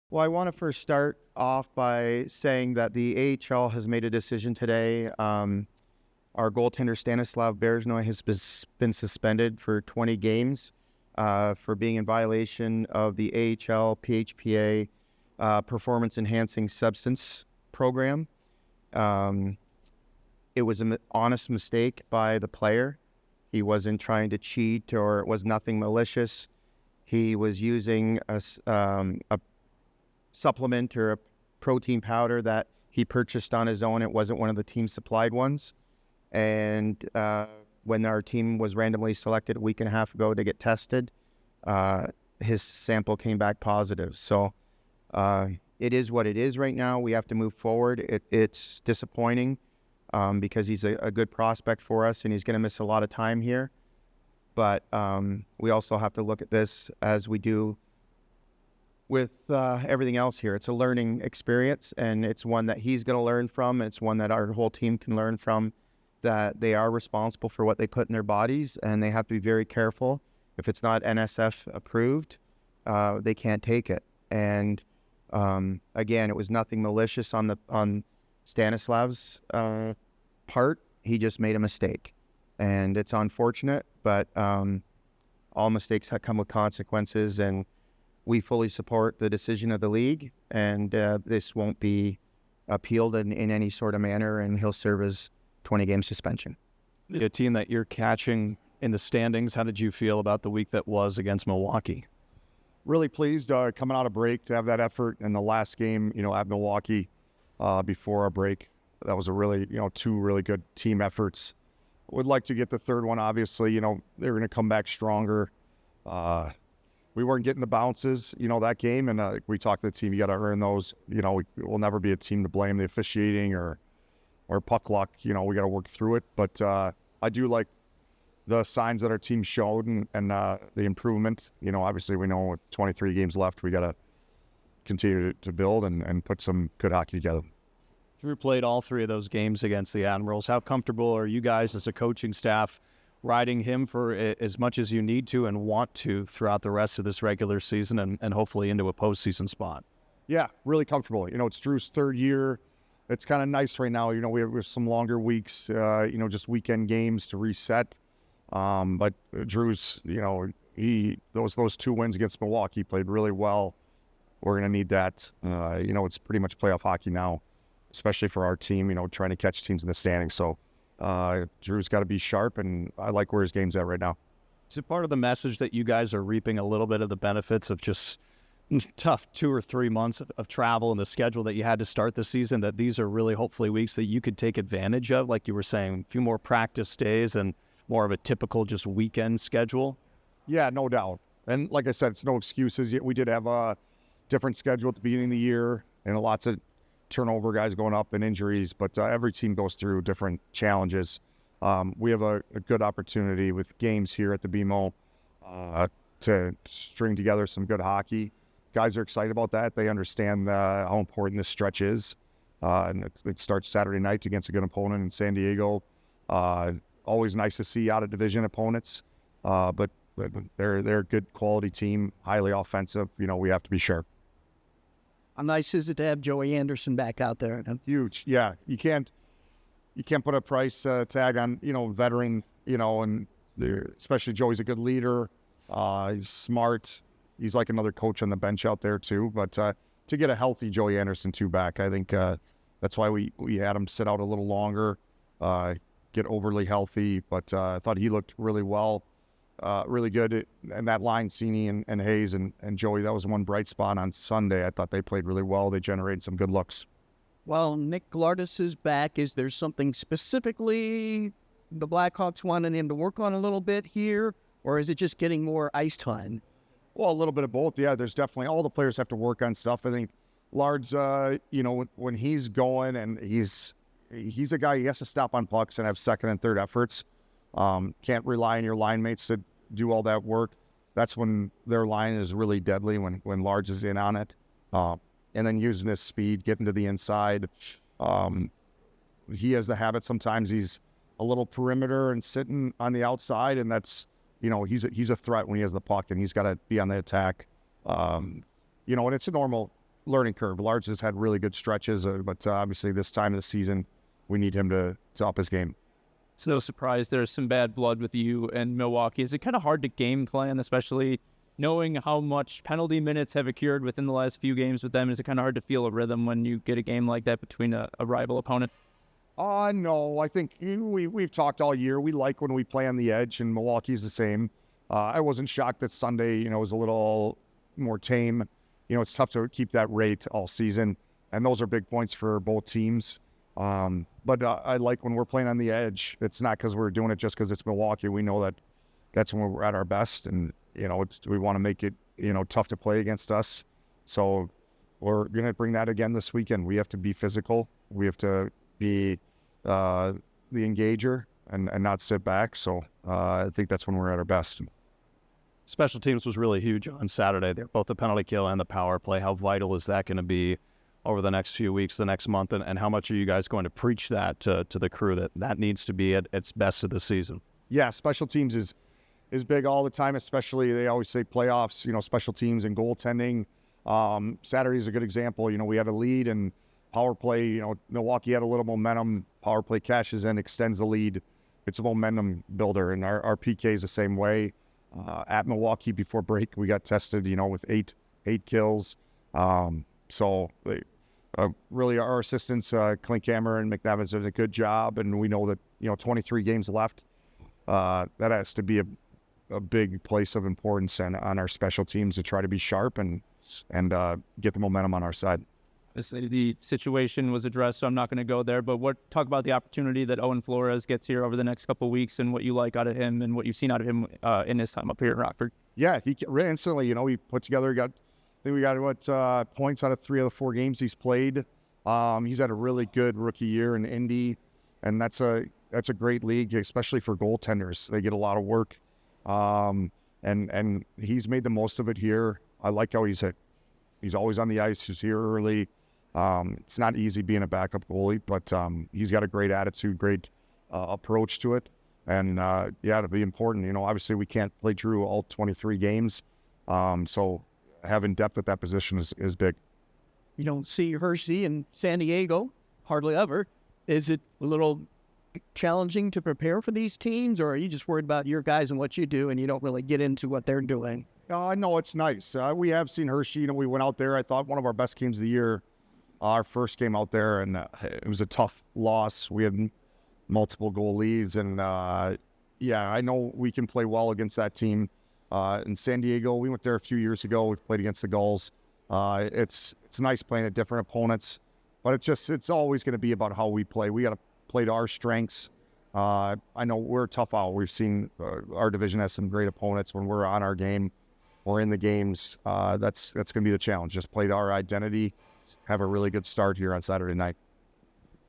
Well, I want to first start off by saying that the AHL has made a decision today. Our goaltender Stanislav Berezhnoi has been suspended for 20 games for being in violation of the AHL PHPA Performance Enhancing Substance Program. It was an honest mistake by the player. He wasn't trying to cheat, or it was nothing malicious. He was using a supplement or a protein powder that he purchased on his own. It wasn't one of the team supplied ones. And when our team was randomly selected a week and a half ago to get tested, his sample came back positive. So it is what it is right now. We have to move forward. It's disappointing because he's a good prospect for us and he's going to miss a lot of time here. But we also have to look at this as we do with everything else here. It's a learning experience, and it's one that he's going to learn from. It's one that our whole team can learn from, that they are responsible for what they put in their bodies, and they have to be very careful. If it's not NSF approved, they can't take it. And again, it was nothing malicious on Stanislav's part. He just made a mistake, and it's unfortunate, but all mistakes have come with consequences, and we fully support the decision of the league, and this won't be appealed in any sort of manner, and he'll serve his 20-game suspension. A team that you're catching in the standings, how did you feel about the week that was against Milwaukee? Really pleased coming out of break to have that effort in the last game, at Milwaukee before our break. That was a really, two really good team efforts. Would like to get the third one, obviously. They're going to come back stronger. We weren't getting the bounces, that game, and we talked to the team. You got to earn those. We'll never be a team to blame the officiating or puck luck. We got to work through it. But I do like the signs that our team showed and the improvement. Obviously we know with 23 games left, we got to continue to build and put some good hockey together. Drew played all three of those games against the Admirals. How comfortable are you guys as a coaching staff riding him for as much as you need to and want to throughout the rest of this regular season and hopefully into a postseason spot? Yeah, really comfortable. It's Drew's third year. It's kind of nice right now. We have some longer weeks, just weekend games to reset. But Drew's, those two wins against Milwaukee played really well. We're going to need that. It's pretty much playoff hockey now, especially for our team, trying to catch teams in the standings. So Drew's got to be sharp, and I like where his game's at right now. Is it part of the message that you guys are reaping a little bit of the benefits of just tough 2 or 3 months of travel and the schedule that you had to start the season, that these are really hopefully weeks that you could take advantage of, like you were saying, a few more practice days and more of a typical just weekend schedule? Yeah, no doubt. And like I said, it's no excuses. We did have a different schedule at the beginning of the year and lots of turnover, guys going up and injuries, but every team goes through different challenges. We have a good opportunity with games here at the BMO to string together some good hockey. Guys are excited about that. They understand how important this stretch is. And it starts Saturday night against a good opponent in San Diego. Always nice to see out of division opponents, but they're a good quality team, highly offensive. We have to be sharp. How nice is it to have Joey Anderson back out there? Huge. Yeah, you can't put a price tag on veteran. And especially Joey's a good leader. He's smart. He's like another coach on the bench out there too. But to get a healthy Joey Anderson too back, I think that's why we had him sit out a little longer, get overly healthy. But I thought he looked really well. Really good. And that line, Cini and Hayes and Joey, that was one bright spot on Sunday. I thought they played really well. They generated some good looks. Well, Nick Glardus is back. Is there something specifically the Blackhawks wanted him to work on a little bit here, or is it just getting more ice time? Well, a little bit of both. Yeah, there's definitely, all the players have to work on stuff. I think Lard's, when he's going, and he's a guy, he has to stop on pucks and have second and third efforts. Can't rely on your line mates to do all that work. That's when their line is really deadly, when Large is in on it. And then using his speed, getting to the inside. He has the habit sometimes he's a little perimeter and sitting on the outside, and that's, he's a threat when he has the puck, and he's got to be on the attack. And it's a normal learning curve. Lars has had really good stretches, but obviously this time of the season, we need him to up his game. It's no surprise there's some bad blood with you and Milwaukee. Is it kind of hard to game plan, especially knowing how much penalty minutes have occurred within the last few games with them? Is it kind of hard to feel a rhythm when you get a game like that between a rival opponent? No, I think we've talked all year. We like when we play on the edge, and Milwaukee's the same. I wasn't shocked that Sunday, was a little more tame. It's tough to keep that rate all season, and those are big points for both teams. But I like when we're playing on the edge. It's not because we're doing it just because it's Milwaukee. We know that that's when we're at our best, and we want to make it tough to play against us. So we're gonna bring that again this weekend. We have to be physical. We have to be the engager and not sit back. So I think that's when we're at our best. Special teams was really huge on Saturday. Both the penalty kill and the power play. How vital is that going to be over the next few weeks, the next month, and how much are you guys going to preach that to the crew that needs to be at its best of the season? Yeah, special teams is big all the time, especially they always say playoffs, special teams and goaltending. Saturday is a good example. We had a lead and power play, Milwaukee had a little momentum. Power play cashes in, extends the lead. It's a momentum builder, and our PK is the same way. At Milwaukee before break, we got tested, with eight kills. So they really our assistants, Klinkhammer and McNevins, did a good job, and we know that 23 games left. That has to be a big place of importance on our special teams to try to be sharp and get the momentum on our side. The situation was addressed, so I'm not going to go there. But talk about the opportunity that Owen Flores gets here over the next couple of weeks, and what you like out of him, and what you've seen out of him in his time up here in Rockford. Yeah, he instantly, he put together. I think we got points out of 3 of the 4 games he's played. He's had a really good rookie year in Indy, and that's a great league, especially for goaltenders. They get a lot of work, and he's made the most of it here. I like how he's always on the ice. He's here early. It's not easy being a backup goalie, but he's got a great attitude, great approach to it. And, it'll be important. Obviously we can't play Drew all 23 games. So having depth at that position is big. You don't see Hershey in San Diego hardly ever. Is it a little challenging to prepare for these teams, or are you just worried about your guys and what you do, and you don't really get into what they're doing? No, it's nice. We have seen Hershey. We went out there. I thought one of our best games of the year, our first game out there, and it was a tough loss. We had multiple goal leads, and I know we can play well against that team. In San Diego, we went there a few years ago. We've played against the Gulls. It's nice playing at different opponents, but it's always going to be about how we play. We got to play to our strengths. I know we're a tough out. We've seen our division has some great opponents. When we're on our game, we're in the games. That's going to be the challenge. Just play to our identity. Have a really good start here on Saturday night.